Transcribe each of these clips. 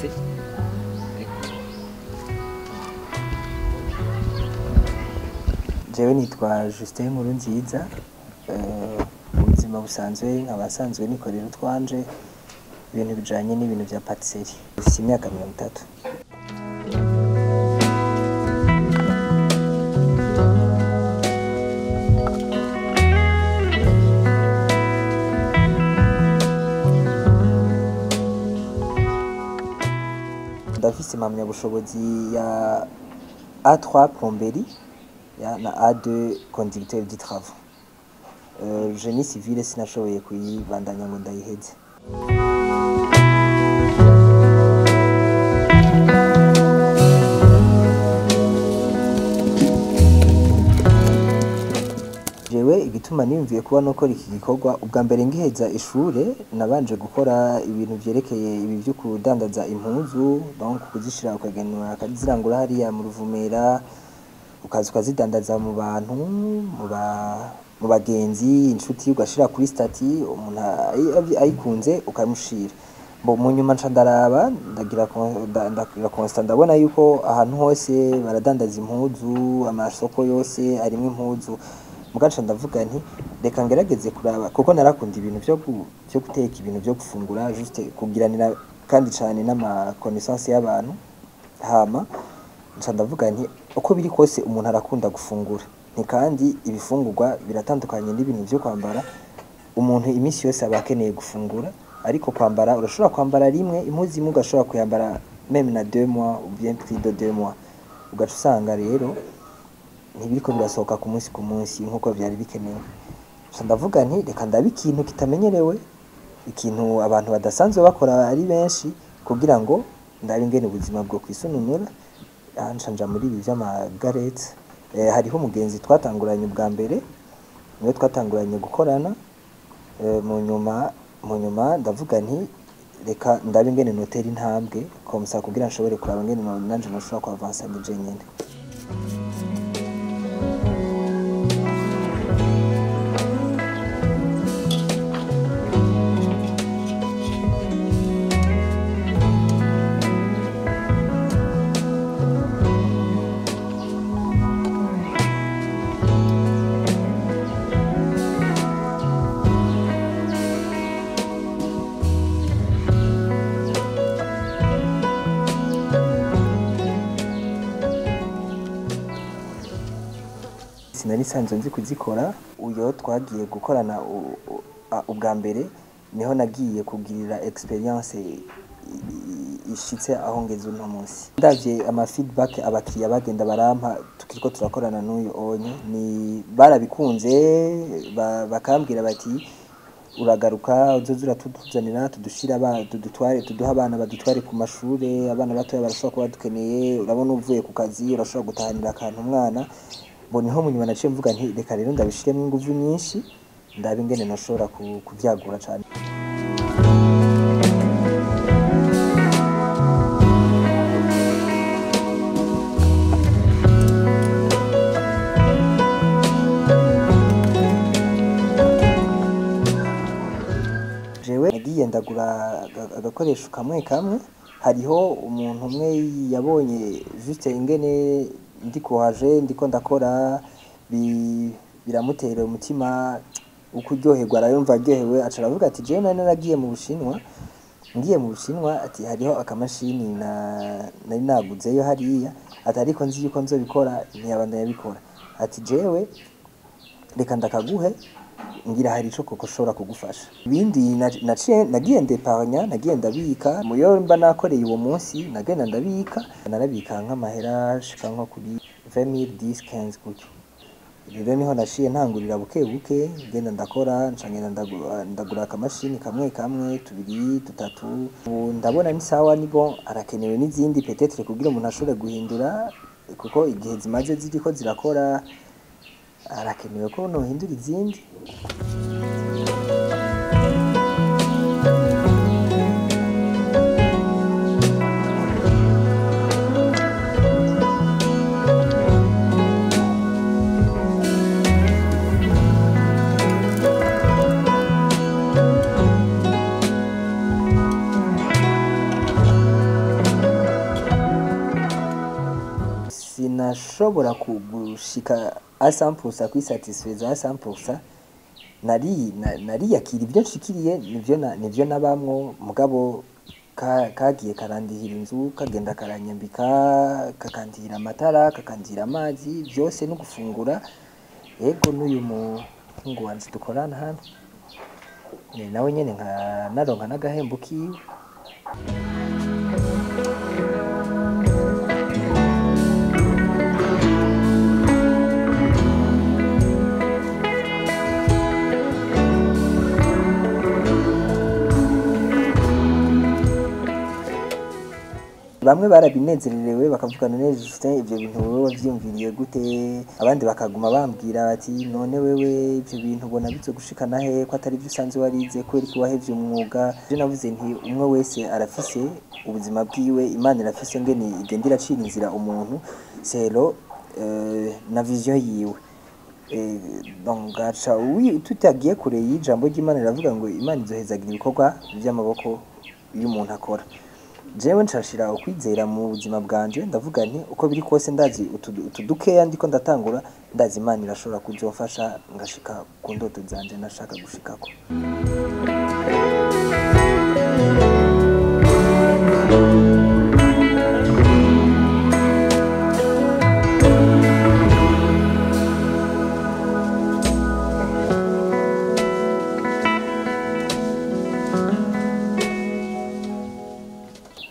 murakoze. Jewe nitwa Justin Nkurunziza, mu buzima busanzwe nkaba nsanzwe nikorera utwanje ibintu bijanye n'ibintu vya patisserie. Mfise imyaka 30. Ndafise impamyabushobozi ya A3 plomberie na A2 conducteur de travaux. Génie civil sinashoboye kuyibandanya ngo ndayiheze. Jewe igituma niyumviye kuba nokora iki gikorwa, ubwa mbere ngiheza ishure nabanje gukora ibintu vyerekeye ibi vyo kudandaza impuzu, donc kuzishira ukagenura akazirangura hariya mu Ruvumera, ukaza ukazidandaza mu bantu, mu bagenzi, inshuti, ugashira kuri stati, umuntu ayikunze ukamushira. Mu nyuma nca ndaraba ndagira constant, ndabona yuko ahantu hose baradandaza impuzu, amasoko yose arimwo impuzu. Mugaca ndavuga nti reka ngerageze kuraba, kuko narakunda ibintu vyo guteka, ibintu vyo gufungura, juste kugiranira kandi cane n'ama connaissance y'abantu. Hama nca ndavuga nti uko biri kose umuntu arakunda gufungura, ni kandi ibifungurwa biratandukanye n'ibintu vyo kwambara. Umuntu imisi yose aba akeneye gufungura, ariko kwambara urashobora kwambara rimwe, impuzu imwe ugashobora kuyambara même na 2 mois ou bien plus de 2 mois. Ugaca usanga rero ntibiriko birasohoka ku munsi nkuko vyari bikenewe. Nca ndavuga nti reka ndabe ikintu kitamenyerewe, ikintu abantu badasanzwe bakora ari benshi, kugira ngo ndabe ingene ubuzima bwo kwisununura. Nca nja muri ibi vy'amagarete. Hariho umugenzi twatanguranye ubwa mbere, niwe twatanguranye gukorana. Mu nyuma ndavuga nti reka ndabe ingene notera intambwe komsa kugira nshobore kuraba ingene nanje noshobora kuavansa nije nyene. Sinari sanzwe nzi kuzikora. Uyo twagiye gukorana ubwa mbere niho nagiye kugirira experience ishitse aho ngeze uno munsi. Ndavye ama feedback abakiriya bagenda barampa tukiriko turakorana n'uyo onye, ni barabikunze, bakambwira bati uragaruka uzoza uratuzanira tuduha abana badutware ku mashure, abana batoya barashobora kuba dukeneye, urabona uvuye ku kazi urashobora gutahanira akantu umwana. Niho munyuma naciye mvuga nti reka rero ndabishiremo inguvu nyinshi, ndabe ingene nashobora kuvyagura cane. Jewe nagiye ndagura agakoresho kamwe. Hariho umuntu umwe yabonye juste ingene ndikohaje ndiko ndakora, biramutera umutima ukuryoherwa, arayumva aryohewe. Aca aravuga ati jewe nari naragiye mu Bushinwa, ngiye mu Bushinwa ati hariho akamashini nari naguzeyo hariya, ati ariko nzi yuko nzobikora ntiyabandanya bikora. Ati jewe reka ndakaguhe, ngira hari ico koko shobora kugufasha. Ibindi nagiye ndeparnya, nagiye ndabika muyo mba nakoreye uwo munsi, nagenda ndabika, narabika nk'amahera ashika nko kuri 20,000 10-15 gutyo. Rero niho nashiye ntangurira buke buke, ngenda ndakora, ncangenda ndagura akamashini kamwe 2 3. Ndabona ni sawa, ni bon, arakenewe n'izindi peut-être kugira umuntu ashobore guhindura, kuko igihe zimaze ziriko zirakora arakenewe ko nohindura izindi. sinashobora gushika à 100% kwisatisfaiza à 100%. Nariyakira ibyo nshikiriye nivyo nabamwo, mugabo kagiye karandihira inzu, kagenda karanyambika, kakandihira amatara, kakandihira amazi, byose no gufungura. Yego n'uyu muhungu wanje dukorana hano nawe nyene naronka n'agahembo kiwe. Bamwe barabinezererewe bakavugana neza Justin, ivyo bintu wewe wavyumviriye gute? Abandi bakaguma bambwira bati none wewe ivyo bintu ubona bizogushikana he, ko atari byo usanzwe warize, ko eri wahevye umwuga? Je navuze nti umwe wese arafise ubuzima bwiwe, Imana irafise ngene igenda iracira inzira umuntu selo na vision yiwe. Donc gacha tutagiye kure y'ijambo ry'Imana riravuga ngo Imana izohezagira ibikorwa by'amaboko y'umuntu akora. Jewe nshashira ukwizera mu buzima bwanje, ndavuga nti uko biri kose ndazi utudukeya ndiko ndatangura, ndazi Imana irashobora kuzofasha ngashika ku ndoto zanje nashaka gushikako.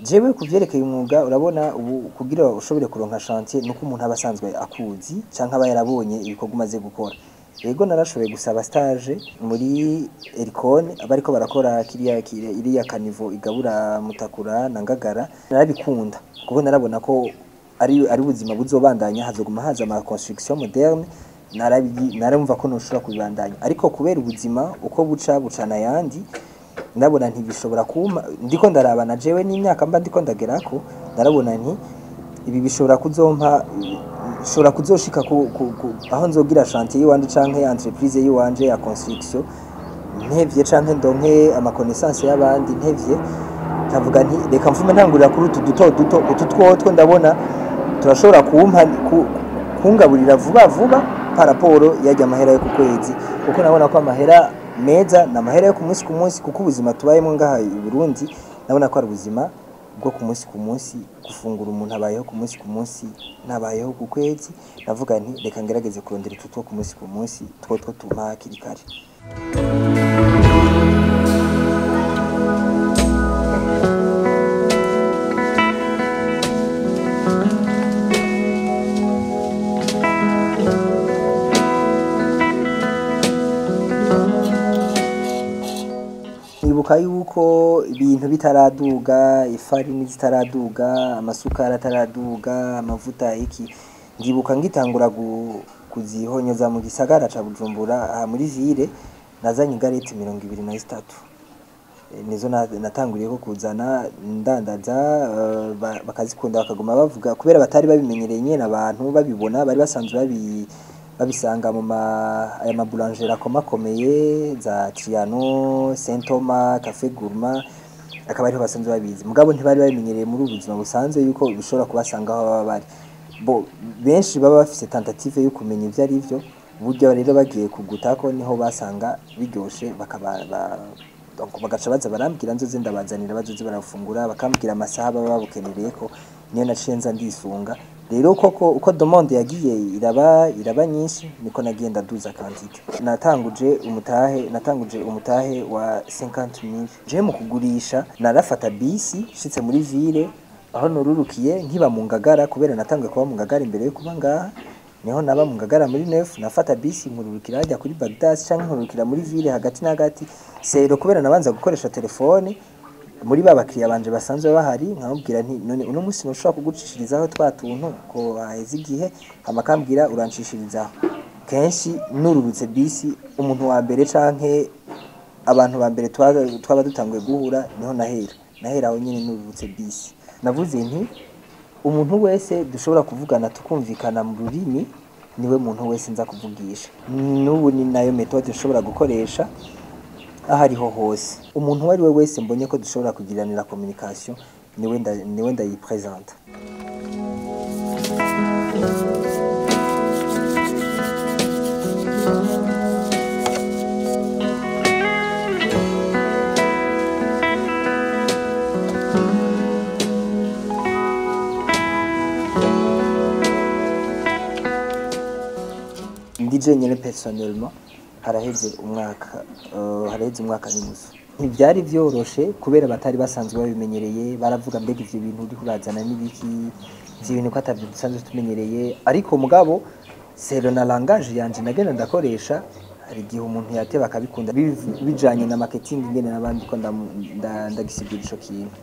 Jewe kuvyerekeye umwuga, urabona ubu kugira ushobore kuronka chantier nuko umuntu aba asanzwe akuzi canke aba yarabonye ibikorwa umaze gukora. Yego narashoboye gusaba stage muri Ericon abariko barakora iriya kanivo igabura Mutakura na Ngagara, narabikunda kuko narabona ko ari ubuzima buzobandanya, hazoguma haza ama construction moderne, narumva ko noshobora kubandanya, ariko kubera ubuzima uko bucana yandi ndabona ntibishobora kuma, ndiko ndarabana jewe n'imyaka mba ndiko ndagerako, narabona nti ibi bishobora kuzompa, shobora kuzoshika aho nzogira chantier yiwanje canke entreprise yiwanje ya construction ntevye, canke ndonke ama connaissance y'abandi ntevye, nkavuga nti reka mfume ntangurira kuri utu duto utu twotwo ndabona turashobora kumpa kungaburira vuba paraporo yajya amahera yo ku kwezi, kuko nabona ko amahera meza na mahera yo ku munsi, kuko ubuzima tubayemo ngaha i Burundi nabona ko ari ubuzima bwo ku munsi, gufungura umuntu abayeho ku munsi nabayeho ku kwezi. Navuga nti reka ngerageze kurondera tutwo ku munsi two tuma kirikare. Nibuka yuko ibintu bitaraduga, ifarini zitaraduga, amasukari ataraduga, amavuta iki, ndibuka ngitangura kuzihonyoza mu gisagara ca Bujumbura muri ville, nazanye igareti 23 nizo natanguriye ko kuzana ndandaza, bakazikunda bakaguma bavuga kubera batari babimenyereye nyene, abantu babibona bari basanzwe babisanga mu aya maboulangerie akomakomeye za Triano, Saint Thomas, Café Gourmand, akaba ariho basanzwe babizi, mugabo ntibari babimenyereye muri ubuzima busanzwe yuko bishobora kubasanga aho baba bari. Benshi baba bafise tentative yo kumenya ivyo ari byo, buryo rero bagiye kugutako niho basanga biryoshe, donc bagaca baza barambwira nzoze ndabazanira, bazoze barafungura, bakambwira amasaha baba babukenereye ko, niyo naciye nza ndisunga. Rero koko uko demande yagiye iraba nyinshi, niko nagiye ndaduza quantité. Natanguje umutahe wa 50,000. Je mu kugurisha narafata bisi shitse muri ville, aho norurukiye nkiba mu Ngagara, kubera natangiye kuba mu Ngagara imbere yo kuba ngaha, niho naba mu Ngagara muri 9, nafata bisi nkururukira hajya kuri Baghdad canke nkururukira muri ville hagati na hagati. Sero kubera nabanza gukoresha telefone muri babakiriya banje basanzwe bahari, nkamubwira nti none uno musi noshobora kugucishirizaho twa tuntu ko haheze igihe, amakambwira uranshishirizaho. Kenshi nururutse bisi, umuntu wa mbere canke abantu ba mbere twaba dutanguye guhura niho nahera aho nyene nururutse bisi. Navuze nti umuntu wese dushobora kuvugana tukumvikana mu rurimi niwe muntu wese nza kuvugisha. N'ubu ni nayo methode nshobora gukoresha ahariho hose. Umuntu wari we wese mbonye ko dushobora kugiranira communication niwe ndayipresenta. je nyene personnellement haraheze umwaka n'inusu. Ntivyari vyoroshe kubera batari basanzwe babimenyereye, baravuga mbega ivyo bintu uriko urazana n'ibiki, ivyo bintu ko atavyo dusanzwe tumenyereye, ariko mugabo selon na langage yanje nagenda ndakoresha, hari igihe umuntu yateba akabikunda bijanye na marketing ingene n'abandi ko ndagisigura ico kintu.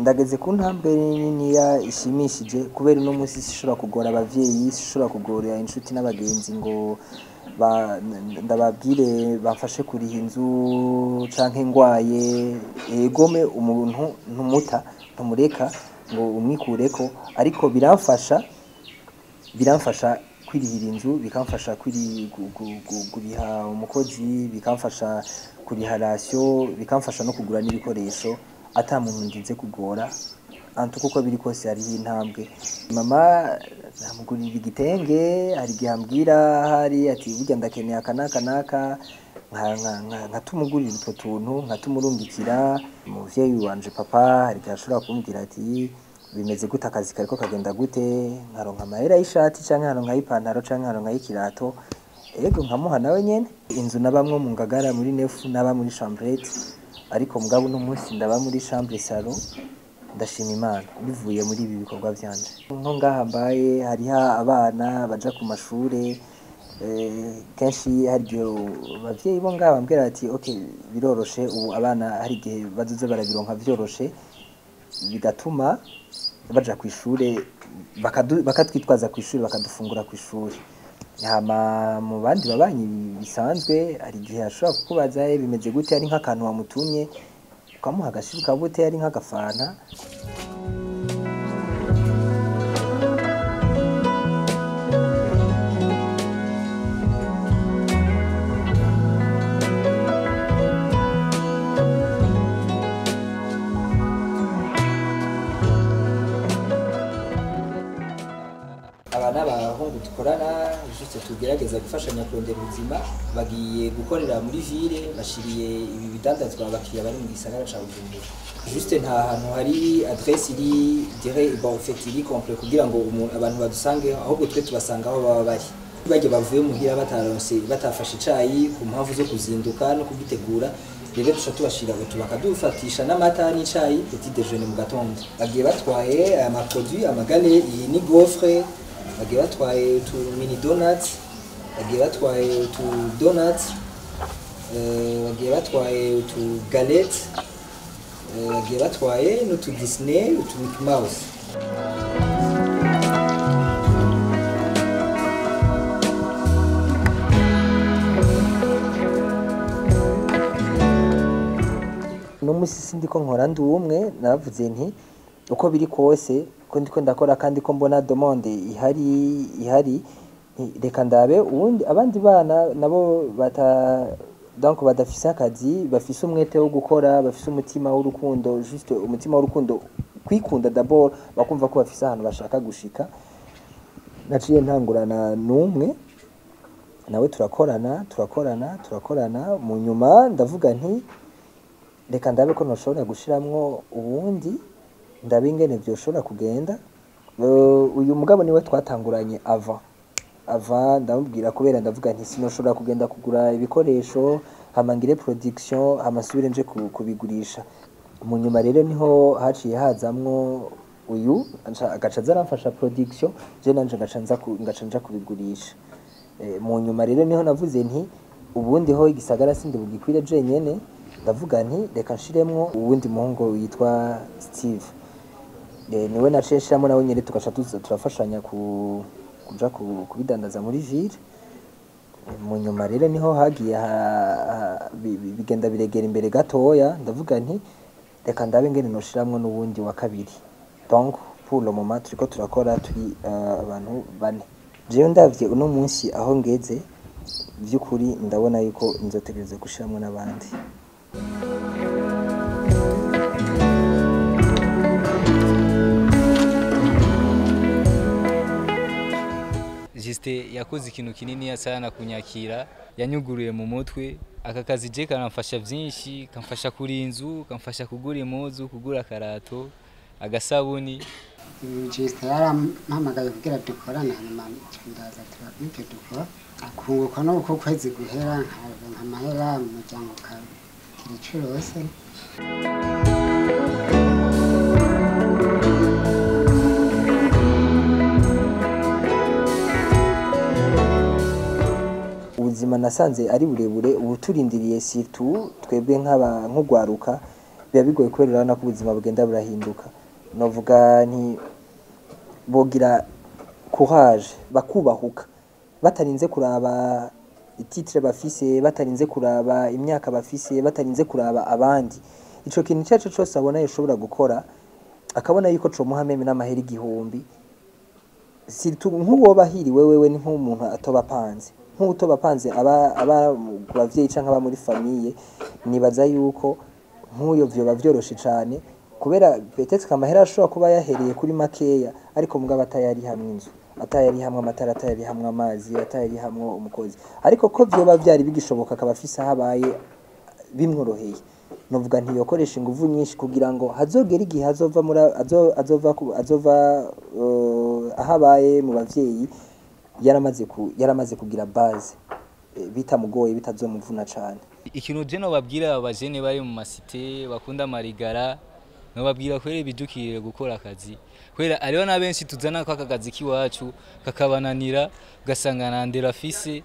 Ndageze ku ntambwe niniya ishimishije kubera uno munsi sishobora kugora abavyeyi, sishobora kugora inshuti n'abagenzi ngo ndababwire bamfashe kuriha inzu canke ngwaye. Egome umuntu ntumureka ngo umwikureko, ariko biramfasha kwirihira inzu, bikamfasha kuriha umukozi, bikamfasha kuriha ratio, bikamfasha no kugura n'ibikoresho ata muntu ngize kugora. Antuko uko biri kose hariho intambwe. Mama namugurira igitenge, hari igihe ambwira hari ati burya ndakeneye aka n'aka n'aka, nkatumugurira utwo tuntu, nkatumurungikira. Umuvyeyi wanje papa hari igihe ashobora kumbwira ati bimeze gute, akazi kariko kagenda gute, nkaronka amahera y'ishati canke nkaronka y'ipantaro canke nkaronka y'ikirato, ego nkamuha nawe nyene. Inzu nabamwo mu Ngagara muri nefu naba muri chambrette, ariko mugabo uno munsi ndaba muri chambre salon. Ndashima Imana bivuye muri ibi bikorwa vyanje. Nko ngaha mbaye hariho abana baja ku mashure, kenshi hari igihe abavyeyi bo ngaha bambwira ati okay biroroshe ubu abana hari igihe bazoza barabironka vyoroshe, bigatuma baja kw'ishure bakatwitwaza kw'ishure bakadufungura kw'ishure. Hama mu bandi babanyi bisanzwe hari igihe ashobora kukubaza bimeze gute, ari nk'akantu wamutumye ukamuha agashiru ka gute, ari nk'agafanta. Aba n'abahungu dukorana juste tugerageza gufashanya kurondera ubuzima, bagiye gukorera muri ville, bashiriye ibi bidandazwa abakiriya bari mu gisagara ca Bujumbura. Juste nta hantu hari adresse iri dire bon fait iri complet kugira ngo abantu badusange, ahubwo twe tubasanga aho baba bari. Baje bavuye muhira batafashe icayi ku mpamvu zo kuzinduka no kugitegura, rero tusha tubashira utu bakadufatisha n'amata n'icayi petit déjeuner mu gatondo. Bagiye batwaye ama produits amagale, iyi ni gaufre, bagiye batwaye utu mini donuts, bagiye batwaye utu donuts, bagiye batwaye utu galettes, bagiye batwaye n'utu Disney, utu Mickey Mouse. No musi sindiko nkora ndi umwe, navuze nti uko biri kose ko ndiko ndakora kandi ko mbona demande ihari, reka ndabe ubundi abandi bana nabo donc badafise akazi, bafise umwete wo gukora, bafise umutima w'urukundo, juste umutima w'urukundo, kwikunda d'abord, bakumva ko bafise ahantu bashaka gushika. Naciye ntangurana n'umwe nawe turakorana, mu nyuma ndavuga nti reka ndabe ko noshobora gushiramwo ubundi, ndabe ingene vyoshobora kugenda. Uyu mugabo niwe twatanguranye avant ndamubwira kubera ndavuga nti sinoshobora kugenda kugura ibikoresho hama ngire production hama subire nje kubigurisha. Mu nyuma rero niho haciye hazamwo uyu agaca zaramfasha production, je nanje ngaca nja kubigurisha. Mu nyuma rero niho navuze nti ubundi ho igisagara sindi bugikwire je nyene, ndavuga nti reka nshiremwo uwundi muhungu witwa Steve. Niwe naciye nshiramo nawe nyene tugaca turafashanya kuja kubidandaza muri ville. Mu nyuma rero niho hagiye bigenda biregera imbere gatoya, ndavuga nti reka ndabe ngene noshiramwo n'uwundi wa kabiri. Donc pour le moment turiko turakora turi abantu bane. Jewe ndavye uno munsi aho ngeze vy'ukuri ndabona yuko nzotegereza gushiramwo n'abandi. Juste yakoze ikintu kinini sana kunyakira, yanyuguruye mu mutwe. Aka kazi je karamfasha vyinshi, kamfasha kuri inzu, kamfasha kugura impuzu, kugura karato, agasabuni. Jista yarampamagaye kugira dukorana hanyuma ndaza turabike dukora akunguka no uko kwezi guhera nkamahera mu muryango kiricurose. Ubuzima nasanze ari burebure ubuturindiriye situ twebwe nk'ugwaruka biba bigoye kubera ko ubuzima bugenda burahinduka. Novuga nti bogira courage bakubahuka batarinze kuraba ititre bafise, batarinze kuraba imyaka bafise, batarinze kuraba abandi. Ico kintu cyacu cyose abona yashobora gukora akabona yuko co muhameme n'amahera igihumbi situ nk'uwo bahiriwe wewe ni nk'umuntu atobapanze nk'utobapanze aba bavyeyi canke aba muri famille. Nibaza yuko nk'uyo vyo bavyoroshe cyane kubera peut-être kamahera ashobora kuba yahereye kuri makeya ariko mugabo atayari hamwe inzu, atayari hamwe amatara, atayari hamwe amazi, atayari hamwe umukozi. Ariko ko vyoba byari bigishoboka akabafise habaye bimworoheye, novuga nti yokoresha inguvu nyinshi kugira ngo hazogera igihe azova ahabaye mu bavyeyi yaramaze kugira base bitamugoye bitazomuvuna cyane. Ikintu je no babwira abajene bari mu masite bakunda marigara no babwira kwere bidukirire gukora akazi kwera ariho na benshi tuzana ko akagazi kiwacu kakabananira ugasanga na ndera afise.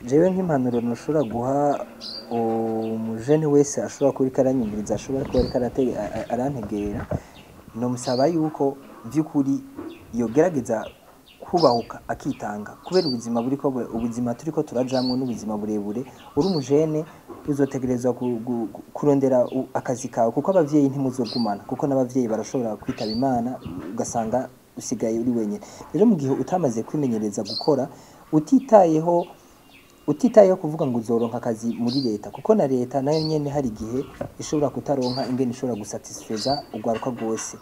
Jewe nk'impanuro ntushobora guha umujene wese ashobora kuri karanyumviriza ashobora kuba arantegera no musaba yuko by'ukuri yogerageza kubahuka akitanga kubera ubuzima turiko turajamwe n'ubuzima burebure. Uri umujene uzotegerezwa kurondera akazi kawe kuko abavyeyi ntimuzogumana kuko n'abavyeyi barashobora kwitaba Imana ugasanga usigaye uri wenyene. Rero mu gihe utamaze kwimenyereza gukora utitayeho kuvuga ngo uzoronka akazi muri leta kuko na leta nayo nyene hari gihe ishobora kutaronka ingene ishobora gusatisfeza ugwaruka rwose.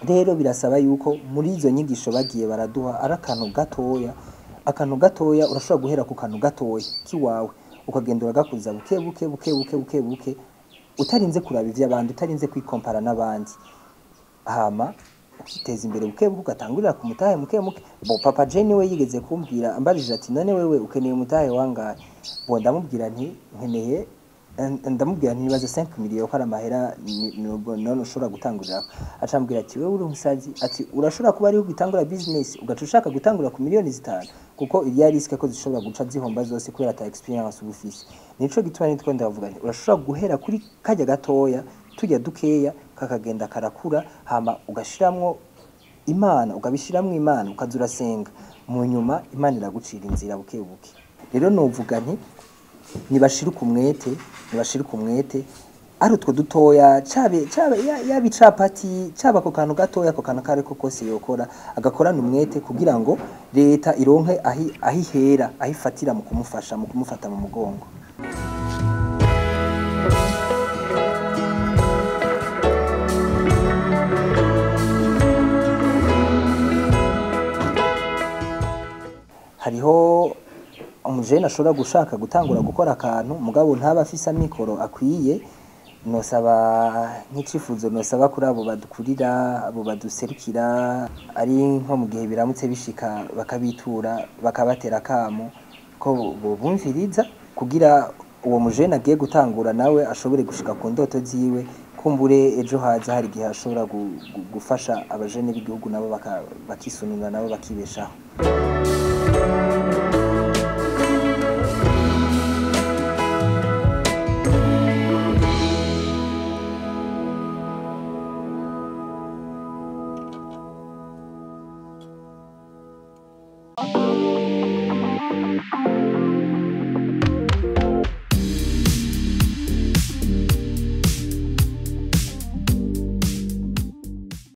Rero birasaba yuko muri izo nyigisho bagiye baraduha ari akantu gatoya urashobora guhera ku kantu gatoya kiwawe ukagenda uragakuza buke utarinze kuraba ivy'abandi, utarinze kwikompara n'abandi, hama ukiteza imbere buke ugatangurira ku mutahe muke. Bo papa Jenny we yigeze kumbwira ambarije ati none wewe ukeneye umutahe wangahe? Bo ndamubwira nti nkeneye nibaze 5 million ko aramahera none ushobora gutangurira. Acambwira ati wewe uri umusazi ati urashobora kuba ari ugitangura business ugaca ushaka gutangura ku miliyoni 5 kuko iriya risk ko zishobora guca zihomba zose kubera ta experience ubufise. Nico gituma nitwo ndavuga nti urashobora guhera kuri kajya gatoya tujya dukeya kakagenda karakura hama ugashiramwo Imana ukabishiramwo Imana ukazurasenga mu nyuma Imana iragucira inzira buke. Rero novuga nti nibashira umwete ari utwo dutoya yabicapati caba ko kantu gatoya ko kantu kare ko kose yokora agakorana umwete kugira ngo leta ironke ahihera ahifatira mu kumufata mu mugongo. Hariho umujene ashobora gushaka gutangura gukora akantu mugabo ntaba afise amikoro akwiye, nosaba nk'icifuzo nosaba kuri abo badukurira abo baduserukira ari nko mu gihe biramutse bishika bakabitura bakabatera akamo ko bumviriza kugira uwo mujene agiye gutangura nawe ashobore gushika ku ndoto ziwe, kumbure ejo haza hari gihe ashobora gufasha abajene b'igihugu nabo bakisununura nabo bakibeshaho.